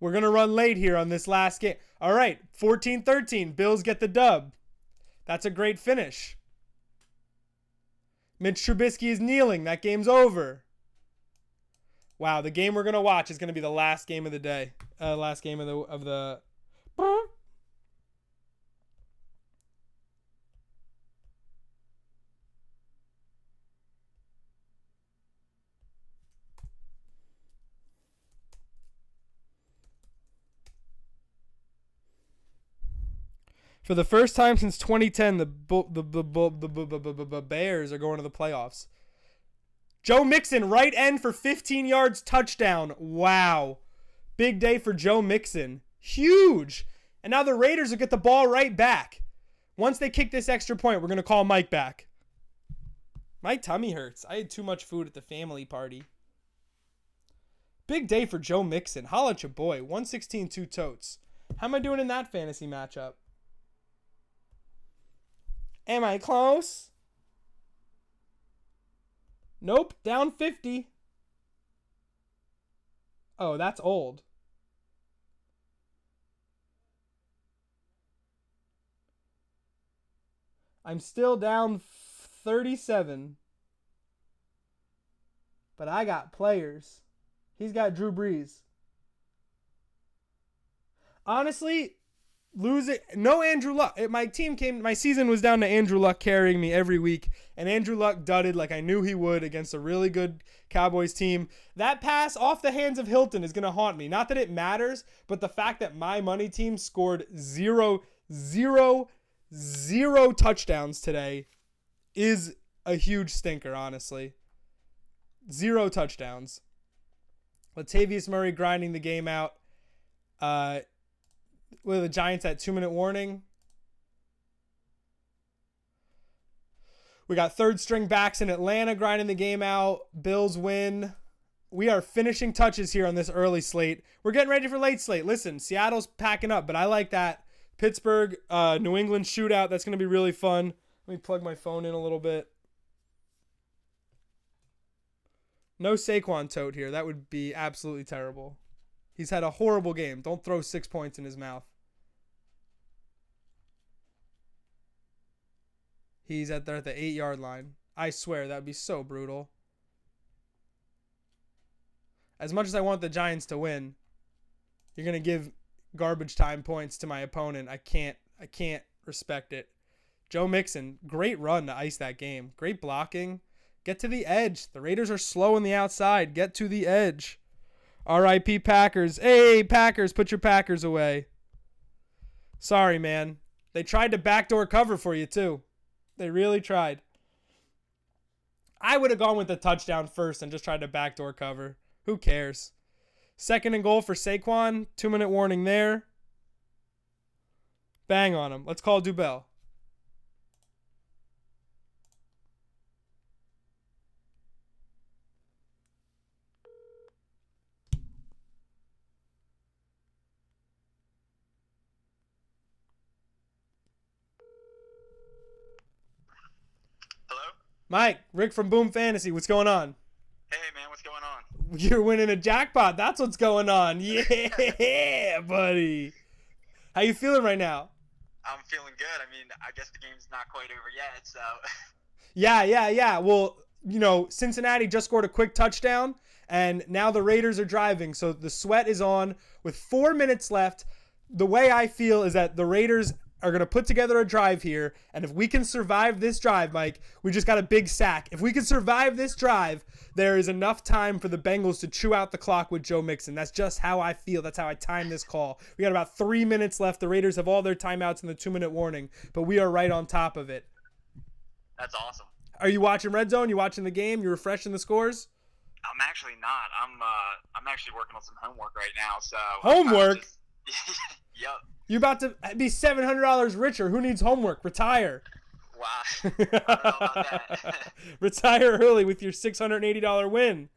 We're going to run late here on this last game. All right, 14-13. Bills get the dub. That's a great finish. Mitch Trubisky is kneeling. That game's over. Wow, the game we're going to watch is going to be the last game of the day. Last game of the For the first time since 2010, the Bears are going to the playoffs. Joe Mixon, right end for 15 yards, touchdown. Wow. Big day for Joe Mixon. Huge. And now the Raiders will get the ball right back. Once they kick this extra point, we're going to call Mike back. My tummy hurts. I had too much food at the family party. Big day for Joe Mixon. Holla at your boy. 116, 2 totes. How am I doing in that fantasy matchup? Am I close? Nope. Down 50. Oh, that's old. I'm still down 37. But I got players. He's got Drew Brees. Honestly, losing no Andrew Luck. My season was down to Andrew Luck carrying me every week, and Andrew Luck dudded like I knew he would against a really good Cowboys team. That pass off the hands of Hilton is going to haunt me. Not that it matters, but the fact that my money team scored zero touchdowns today is a huge stinker, honestly. 0 touchdowns. Latavius Murray grinding the game out. With the Giants at 2-minute warning. We got third string backs in Atlanta grinding the game out. Bills win. We are finishing touches here on this early slate. We're getting ready for late slate. Listen, Seattle's packing up, but I like that. Pittsburgh, New England shootout. That's going to be really fun. Let me plug my phone in a little bit. No Saquon tote here. That would be absolutely terrible. He's had a horrible game. Don't throw 6 points in his mouth. He's at the 8-yard line. I swear, that would be so brutal. As much as I want the Giants to win, you're going to give garbage time points to my opponent. I can't respect it. Joe Mixon, great run to ice that game. Great blocking. Get to the edge. The Raiders are slow on the outside. Get to the edge. R.I.P. Packers. Hey, Packers, put your Packers away. Sorry, man. They tried to backdoor cover for you, too. They really tried. I would have gone with the touchdown first and just tried to backdoor cover. Who cares? 2nd and goal for Saquon. 2-minute warning there. Bang on him. Let's call Dubell. Hello? Mike, Rick from Boom Fantasy. What's going on? Hey, man, what's going on? You're winning a jackpot. That's what's going on. Yeah, buddy. How you feeling right now? I'm feeling good. I mean, I guess the game's not quite over yet, so. Yeah. Well, Cincinnati just scored a quick touchdown, and now the Raiders are driving. So the sweat is on with 4 minutes left. The way I feel is that the Raiders are going to put together a drive here, and if we can survive this drive, Mike, we just got a big sack. If we can survive this drive, there is enough time for the Bengals to chew out the clock with Joe Mixon. That's just how I feel. That's how I time this call. We got about 3 minutes left. The Raiders have all their timeouts in the 2-minute warning, but we are right on top of it. That's awesome. Are you watching Red Zone? You watching the game? You refreshing the scores? I'm actually not. I'm actually working on some homework right now, so. Homework? Yep. You're about to be $700 richer. Who needs homework? Retire. Wow. I don't know about that. Retire early with your $680 win.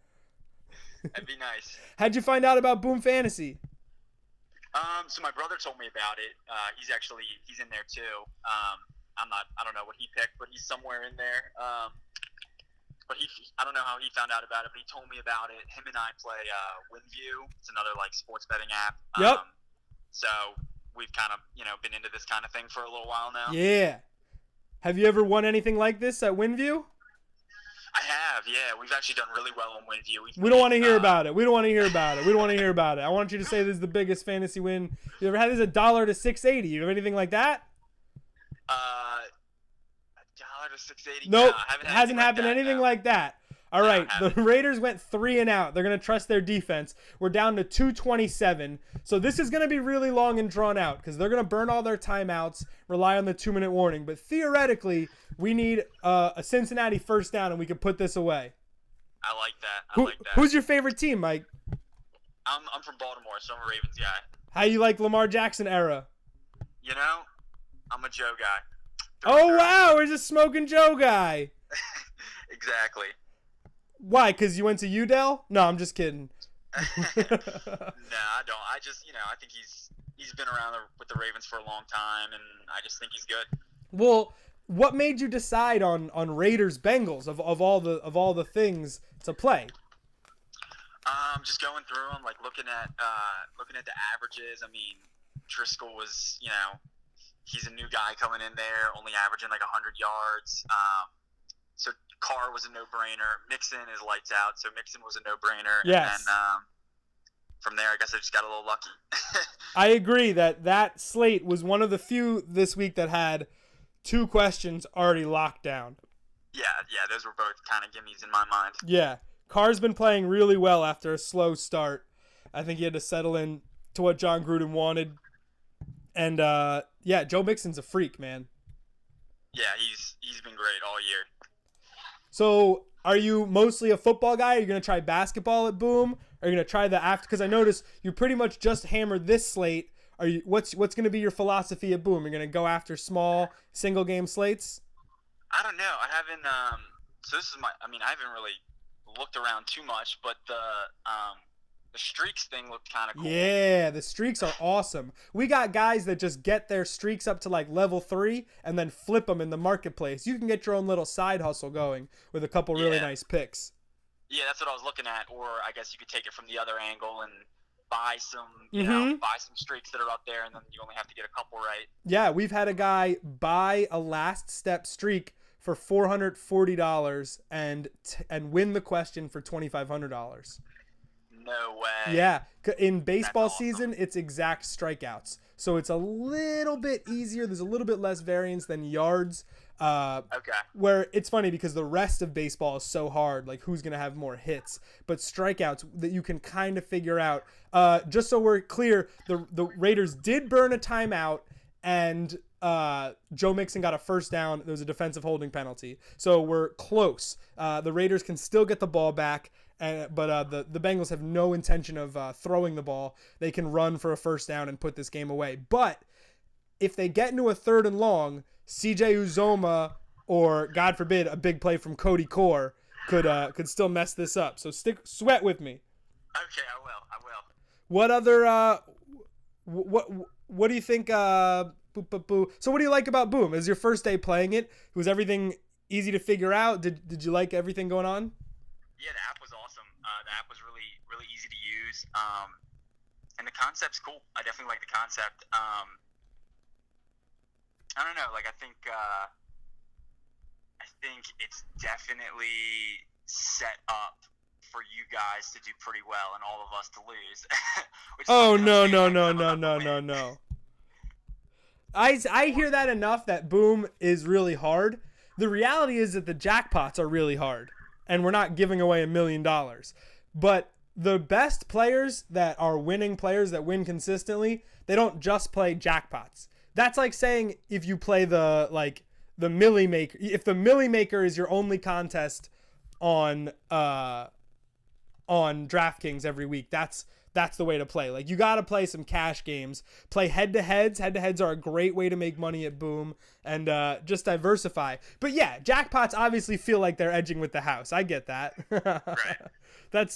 That'd be nice. How'd you find out about Boom Fantasy? So my brother told me about it. He's in there too. I don't know what he picked, but he's somewhere in there. But I don't know how he found out about it, but he told me about it. Him and I play WinView. It's another sports betting app. Yep. So we've kind of, been into this kind of thing for a little while now. Yeah. Have you ever won anything like this at WinView? I have, yeah. We've actually done really well on WinView. We don't want to hear about it. We don't want to hear about it. I want you to say this is the biggest fantasy win you ever had. This is $1 to $6.80. You have anything like that? $1 to $6.80. Nope. No, hasn't happened anything like that. All right, the haven't. Raiders went 3 and out. They're going to trust their defense. We're down to 2:27. So this is going to be really long and drawn out because they're going to burn all their timeouts, rely on the 2-minute warning. But theoretically, we need a Cincinnati first down, and we can put this away. I like that. Who's your favorite team, Mike? I'm from Baltimore, so I'm a Ravens guy. How you like Lamar Jackson era? I'm a Joe guy. Oh, wow, we're just smoking Joe guy. Exactly. Why? Because you went to UDell? No, I'm just kidding. No, I don't. I just, I think he's been around with the Ravens for a long time, and I just think he's good. Well, what made you decide on Raiders Bengals of all the things to play? Just going through them, like looking at the averages. I mean, Driscoll was, he's a new guy coming in there, only averaging like 100 yards. So Carr was a no-brainer. Mixon is lights out, so Mixon was a no-brainer. Yes. And from there, I guess I just got a little lucky. I agree that slate was one of the few this week that had 2 questions already locked down. Yeah, those were both kind of gimmies in my mind. Yeah. Carr's been playing really well after a slow start. I think he had to settle in to what John Gruden wanted. And, Joe Mixon's a freak, man. Yeah, he's been great all year. So, are you mostly a football guy? Are you going to try basketball at Boom? Are you going to try the after? Because I noticed you pretty much just hammered this slate. What's going to be your philosophy at Boom? You're going to go after small, single-game slates? I don't know. I haven't so this is I haven't really looked around too much, but the streaks thing looked kind of cool. Yeah, the streaks are awesome. We got guys that just get their streaks up to like level 3 and then flip them in the marketplace. You can get your own little side hustle going with a couple really nice picks. Yeah, that's what I was looking at. Or I guess you could take it from the other angle and buy some, buy some streaks that are up there, and then you only have to get a couple right. Yeah, we've had a guy buy a last step streak for $440 and win the question for $2,500. No way. Yeah, in baseball awesome. season, it's exact strikeouts. So it's a little bit easier. There's a little bit less variance than yards. Okay. Where it's funny because the rest of baseball is so hard, like who's going to have more hits. But strikeouts that you can kind of figure out. Just so we're clear, the Raiders did burn a timeout, and Joe Mixon got a first down. There was a defensive holding penalty. So we're close. The Raiders can still get the ball back. But the Bengals have no intention of throwing the ball. They can run for a first down and put this game away. But if they get into a 3rd and long, CJ Uzoma or, God forbid, a big play from Cody Core could still mess this up. So sweat with me. Okay, I will. What other what do you think? So what do you like about Boom? It was your first day playing it. Was everything easy to figure out? Did you like everything going on? Yeah, the app was awesome. The app was really, really easy to use. And the concept's cool. I definitely like the concept. I don't know. Like, I think it's definitely set up for you guys to do pretty well and all of us to lose. Oh, no. I hear that enough that Boom is really hard. The reality is that the jackpots are really hard. And we're not giving away $1 million. But the best players that are winning players that win consistently, they don't just play jackpots. That's like saying if you play the Millie Maker, if the Millie Maker is your only contest on DraftKings every week, that's the way to play. Like, you got to play some cash games, play head-to-heads. Head-to-heads are a great way to make money at Boom, and just diversify. But yeah, jackpots obviously feel like they're edging with the house. I get that. Right.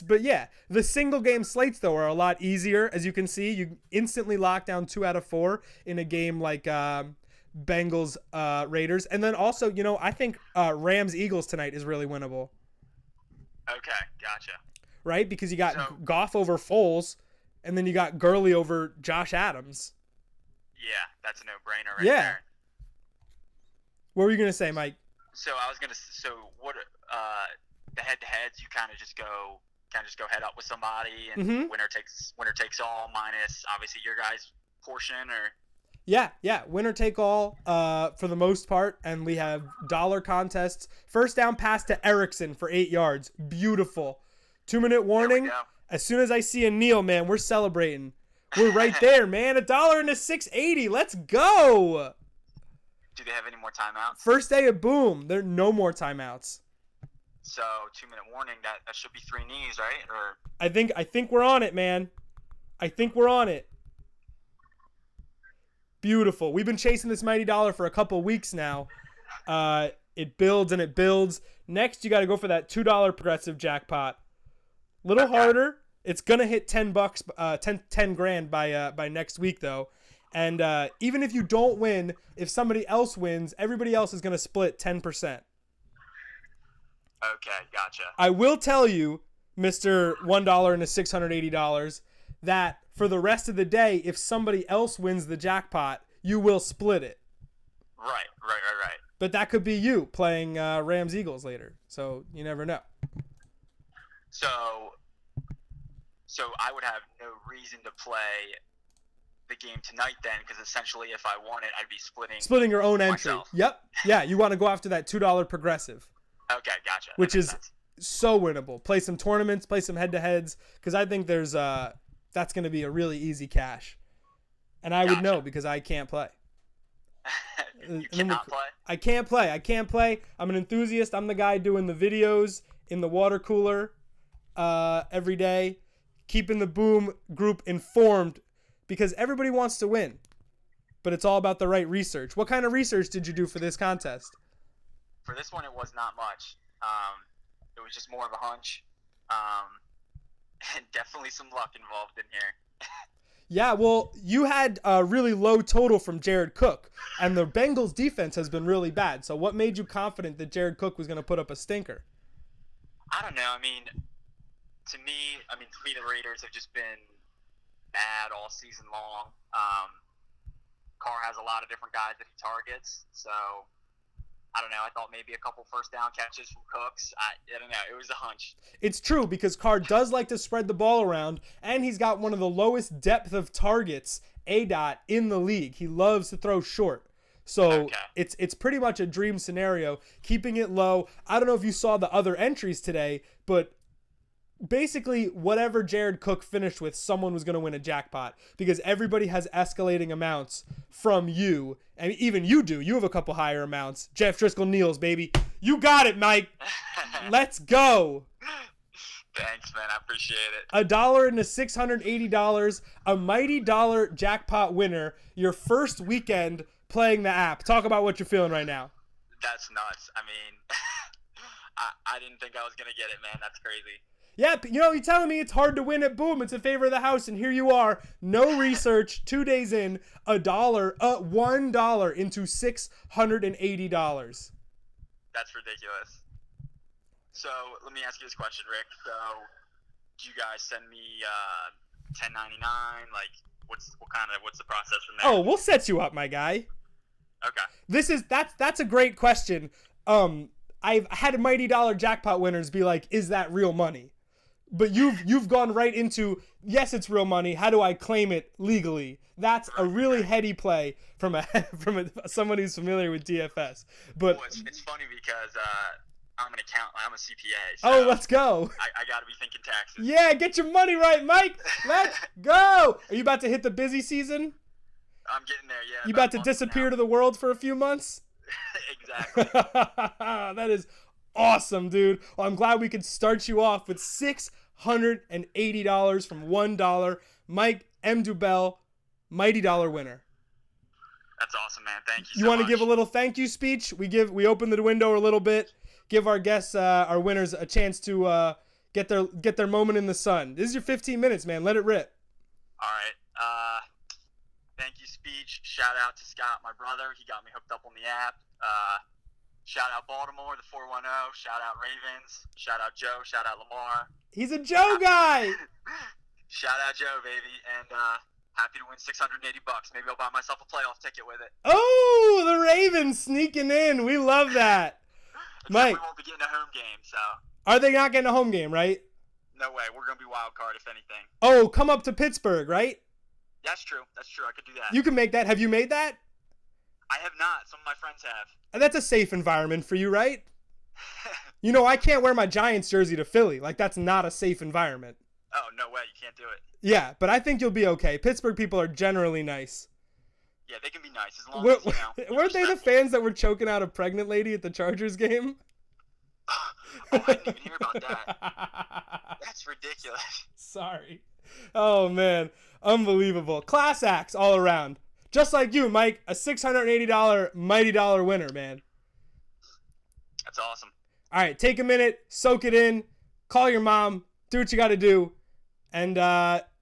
But yeah, the single game slates though are a lot easier. As you can see, you instantly lock down 2 out of 4 in a game like Bengals Raiders. And then also, I think Rams Eagles tonight is really winnable. Okay, gotcha. Right? Because you got Goff over Foles, and then you got Gurley over Josh Adams. Yeah, that's a no-brainer there. What were you going to say, Mike? So I was going to the head-to-heads, you kind of just go head up with somebody, and winner takes all, minus obviously your guys' portion, or... Yeah, winner take all for the most part, and we have dollar contests. First down pass to Erickson for 8 yards. Beautiful. 2-minute warning. As soon as I see a kneel, man, we're celebrating. We're right there, man. $1 and a $6.80. Let's go. Do they have any more timeouts? First day of Boom. There are no more timeouts. So 2-minute warning. That should be 3 knees, right? Or I think we're on it, man. I think we're on it. Beautiful. We've been chasing this mighty dollar for a couple weeks now. It builds and it builds. Next, you got to go for that $2 progressive jackpot. Little harder. It's gonna hit $10, 10 grand by next week though. And even if you don't win, if somebody else wins, everybody else is gonna split 10%. Okay, gotcha. I will tell you, Mr. $1 and a $680, that for the rest of the day, if somebody else wins the jackpot, you will split it. Right. But that could be you playing Rams Eagles later, so you never know. So I would have no reason to play the game tonight then, because essentially if I won it, I'd be splitting Your own entry. myself. Yep. Yeah, you want to go after that $2 progressive, Okay, gotcha. That which makes is sense. so winnable. Play some tournaments, play some head-to-heads, because I think there's that's going to be a really easy cash. And I would Gotcha. know because I can't play. You cannot play? I can't play. I'm an enthusiast. I'm the guy doing the videos in the water cooler every day, keeping the Boom group informed because everybody wants to win. But it's all about the right research. What kind of research did you do for this contest? For this one, it was not much. It was just more of a hunch. And definitely some luck involved in here. Yeah, well, you had a really low total from Jared Cook, and the Bengals defense has been really bad. So what made you confident that Jared Cook was going to put up a stinker? I don't know. I mean, to me, the Raiders have just been bad all season long. Carr has a lot of different guys that he targets, so I don't know. I thought maybe a couple first down catches from Cooks. I don't know. It was a hunch. It's true because Carr does like to spread the ball around, and he's got one of the lowest depth of targets, ADOT, in the league. He loves to throw short. So Okay. it's pretty much a dream scenario, keeping it low. I don't know if you saw the other entries today, but basically whatever Jared Cook finished with, someone was going to win a jackpot because everybody has escalating amounts from you. And even you do. You have a couple higher amounts. Jeff Driscoll Neals, baby. You got it, Mike. Let's go. Thanks, man. I appreciate it. $1 and a $680, a mighty dollar jackpot winner, your first weekend playing the app. Talk about what you're feeling right now. That's nuts. I mean, I didn't think I was going to get it, man. That's crazy. Yeah, you're telling me it's hard to win at Boom. It's a favor of the house, and here you are. No research, 2 days in, $1 into $680. That's ridiculous. So let me ask you this question, Rick. So do you guys send me 1099? Like, what's the process from there? Oh, we'll set you up, my guy. Okay. That's a great question. I've had mighty dollar jackpot winners be like, "Is that real money?" But you've gone right into, yes, it's real money. How do I claim it legally? That's a really heady play from someone who's familiar with DFS. But Well, it's funny because I'm an accountant. I'm a CPA. So let's go. I got to be thinking taxes. Yeah, get your money right, Mike. Let's go. Are you about to hit the busy season? I'm getting there, yeah. You about to disappear to the world for a few months? Exactly. That is awesome, dude. Well, I'm glad we could start you off with $680 from $1. Mike M. Dubell, mighty dollar winner. That's awesome, man. Thank you You so want to much. give a little thank you speech? We open the window a little bit, give our guests, our winners, a chance to get their moment in the sun. This is your 15 minutes, man. Let it rip. All right. Thank you speech. Shout out to Scott, my brother. He got me hooked up on the app. Shout out Baltimore, the 410. Shout out Ravens. Shout out Joe. Shout out Lamar. He's a Joe guy. Shout out Joe, baby. And happy to win $680. Maybe I'll buy myself a playoff ticket with it. Oh, the Ravens sneaking in. We love that. Mike, We won't be getting a home game, so are they not getting a home game, right? no way. We're going to be wild card, if anything. Oh, come up to Pittsburgh, right? That's true. That's true. I could do that. You can make that. Have you made that? I have not. Some of my friends have. And that's a safe environment for you, right? You know, I can't wear my Giants jersey to Philly. Like, that's not a safe environment. Oh, no way. You can't do it. Yeah, but I think you'll be okay. Pittsburgh people are generally nice. Yeah, they can be nice as long as, Weren't they the respectful. fans that were choking out a pregnant lady at the Chargers game? Oh, I didn't even hear about that. That's ridiculous. Sorry. Oh, man. Unbelievable. Class acts all around. Just like you, Mike, a $680 mighty dollar winner, man. That's awesome. All right, take a minute, soak it in, call your mom, do what you got to do, And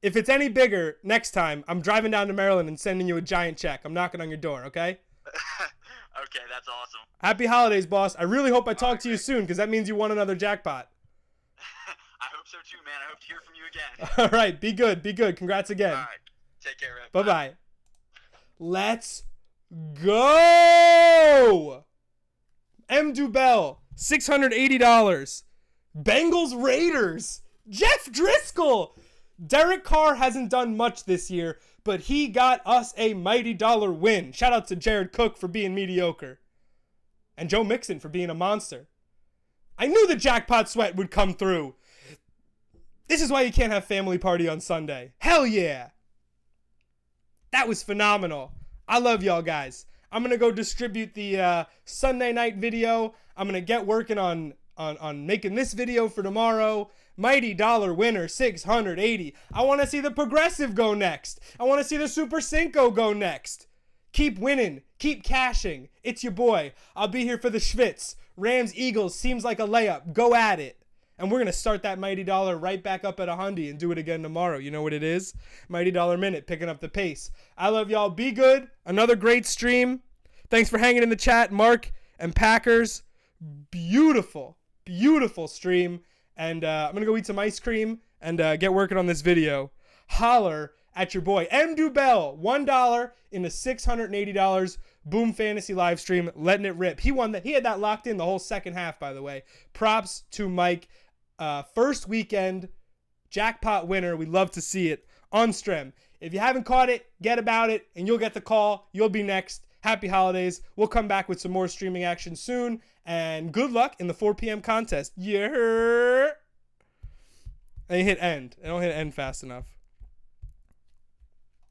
if it's any bigger next time, I'm driving down to Maryland and sending you a giant check. I'm knocking on your door, okay? Okay, that's awesome. Happy holidays, boss. I really hope I talk Alright, to you great. soon because that means you won another jackpot. I hope so too, man. I hope to hear from you again. All right, be good. Be good. Congrats again. All right. Take care, Rip. Bye-bye. Let's go! M. Dubell, $680. Bengals Raiders, Jeff Driscoll. Derek Carr hasn't done much this year, but he got us a mighty dollar win. Shout out to Jared Cook for being mediocre. And Joe Mixon for being a monster. I knew the jackpot sweat would come through. This is why you can't have family party on Sunday. Hell yeah. That was phenomenal. I love y'all guys. I'm going to go distribute the Sunday night video. I'm going to get working on making this video for tomorrow. Mighty dollar winner, 680. I want to see the Progressive go next. I want to see the Super Cinco go next. Keep winning. Keep cashing. It's your boy. I'll be here for the Schwitz. Rams Eagles seems like a layup. Go at it. And we're going to start that Mighty Dollar right back up at 100 and do it again tomorrow. You know what it is? Mighty Dollar Minute, picking up the pace. I love y'all. Be good. Another great stream. Thanks for hanging in the chat, Mark and Packers. Beautiful, beautiful stream. And I'm going to go eat some ice cream and get working on this video. Holler at your boy. M. Dubell, $1 in the $680 Boom Fantasy live stream, letting it rip. He won that. He had that locked in the whole second half, by the way. Props to Mike. First weekend jackpot winner. We love to see it on Strem. If you haven't caught it, get about it, and you'll get the call. You'll be next. Happy holidays. We'll come back with some more streaming action soon. And good luck in the 4 p.m. contest. Yeah. And you hit end. I don't hit end fast enough.